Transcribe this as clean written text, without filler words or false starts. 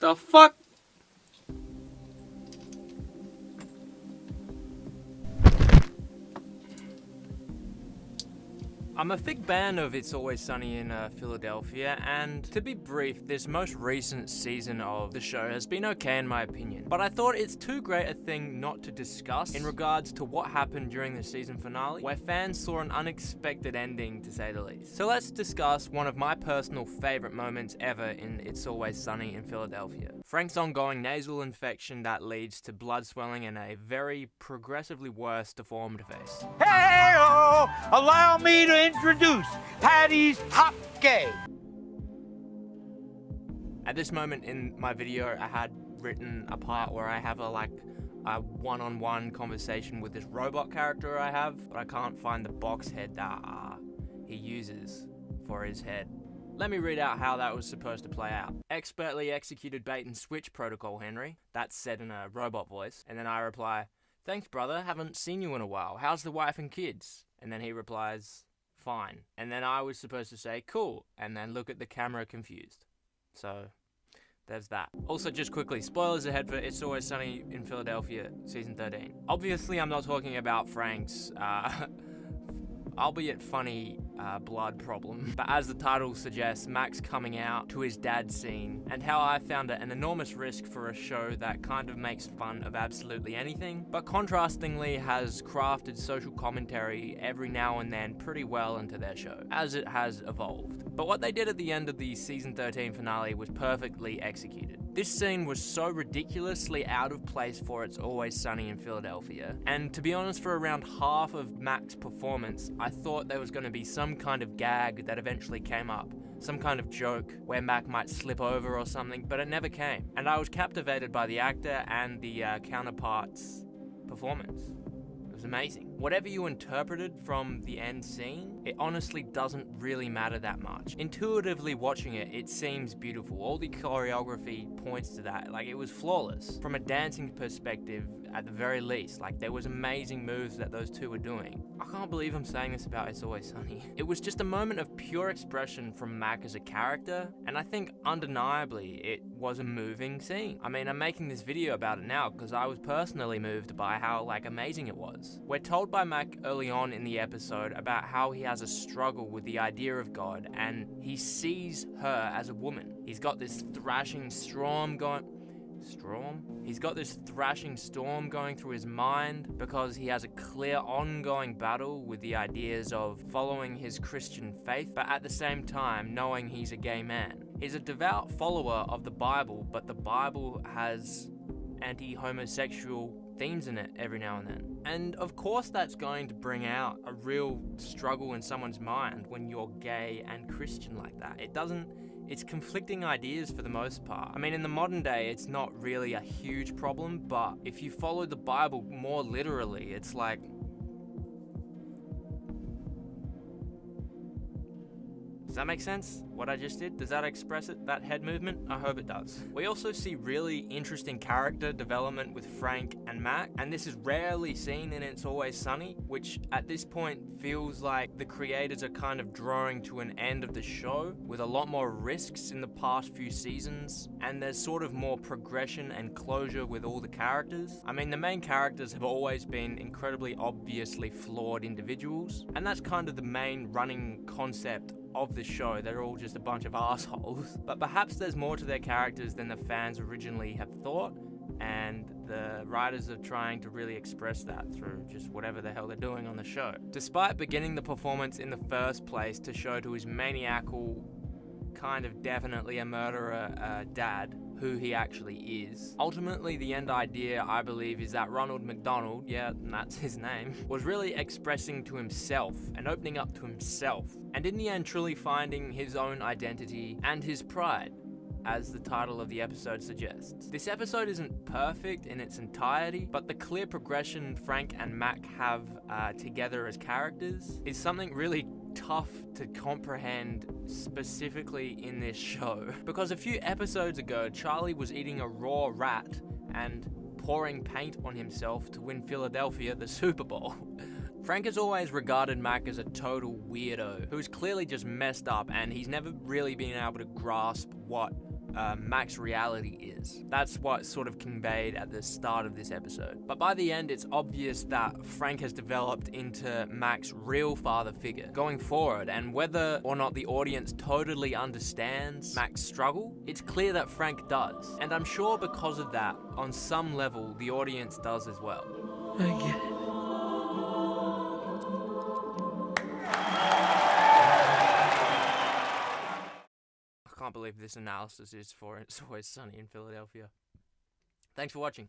the fuck? I'm a big fan of It's Always Sunny in Philadelphia, and to be brief, this most recent season of the show has been okay in my opinion, but I thought it's too great a thing not to discuss in regards to what happened during the season finale, where fans saw an unexpected ending to say the least. So let's discuss one of my personal favorite moments ever in It's Always Sunny in Philadelphia. Frank's ongoing nasal infection that leads to blood swelling and a very progressively worse deformed face. Hey-oh! Allow me to introduce Patty's Top Gay. At this moment in my video, I had written a part where I have a one-on-one conversation with this robot character I have, but I can't find the box head that he uses for his head. Let me read out how that was supposed to play out. Expertly executed bait and switch protocol, Henry. That's said in a robot voice. And then I reply, thanks brother, haven't seen you in a while. How's the wife and kids? And then he replies, fine. And then I was supposed to say, cool. And then look at the camera confused. So there's that. Also, just quickly, spoilers ahead for It's Always Sunny in Philadelphia, Season 13. Obviously, I'm not talking about Frank's, albeit funny, blood problem. But as the title suggests, Max coming out to his dad scene, and how I found it an enormous risk for a show that kind of makes fun of absolutely anything, but contrastingly has crafted social commentary every now and then pretty well into their show, as it has evolved. But what they did at the end of the Season 13 finale was perfectly executed. This scene was so ridiculously out of place for It's Always Sunny in Philadelphia, and to be honest, for around half of Mac's performance, I thought there was going to be some kind of gag that eventually came up, some kind of joke where Mac might slip over or something, but it never came. And I was captivated by the actor and the counterpart's performance. It was amazing. Whatever you interpreted from the end scene, it honestly doesn't really matter that much. Intuitively watching it, it seems beautiful. All the choreography points to that. Like, it was flawless. From a dancing perspective, at the very least, like, there was amazing moves that those two were doing. I can't believe I'm saying this about It's Always Sunny. It was just a moment of pure expression from Mac as a character, and I think undeniably it was a moving scene. I mean, I'm making this video about it now because I was personally moved by how, amazing it was. We're told by Mac early on in the episode about how he has a struggle with the idea of God, and he sees her as a woman. He's got this thrashing storm going... He's got this thrashing storm going through his mind because he has a clear ongoing battle with the ideas of following his Christian faith, but at the same time knowing he's a gay man. He's a devout follower of the Bible, but the Bible has anti-homosexual themes in it every now and then. And of course that's going to bring out a real struggle in someone's mind when you're gay and Christian like that. It's conflicting ideas for the most part. I mean, in the modern day, it's not really a huge problem, but if you follow the Bible more literally, it's like... Does that make sense? What I just did? Does that express it? That head movement? I hope it does. We also see really interesting character development with Frank and Mac, and this is rarely seen in It's Always Sunny, which at this point feels like the creators are kind of drawing to an end of the show with a lot more risks in the past few seasons, and there's sort of more progression and closure with all the characters. I mean, the main characters have always been incredibly obviously flawed individuals, and that's kind of the main running concept of the show. They're all just a bunch of assholes. But perhaps there's more to their characters than the fans originally have thought, and the writers are trying to really express that through just whatever the hell they're doing on the show. Despite beginning the performance in the first place to show to his maniacal, kind of definitely a murderer dad who he actually is. Ultimately, the end idea, I believe, is that Ronald McDonald, yeah, that's his name, was really expressing to himself and opening up to himself, and in the end truly finding his own identity and his pride, as the title of the episode suggests. This episode isn't perfect in its entirety, but the clear progression Frank and Mac have together as characters is something really tough to comprehend specifically in this show. Because a few episodes ago, Charlie was eating a raw rat and pouring paint on himself to win Philadelphia the Super Bowl. Frank has always regarded Mac as a total weirdo who's clearly just messed up, and he's never really been able to grasp what Mac's reality is. That's what's sort of conveyed at the start of this episode. But by the end, it's obvious that Frank has developed into Mac's real father figure going forward, and whether or not the audience totally understands Mac's struggle, it's clear that Frank does. And I'm sure because of that, on some level, the audience does as well. I get it. I can't believe this analysis is for It's Always Sunny in Philadelphia. Thanks for watching.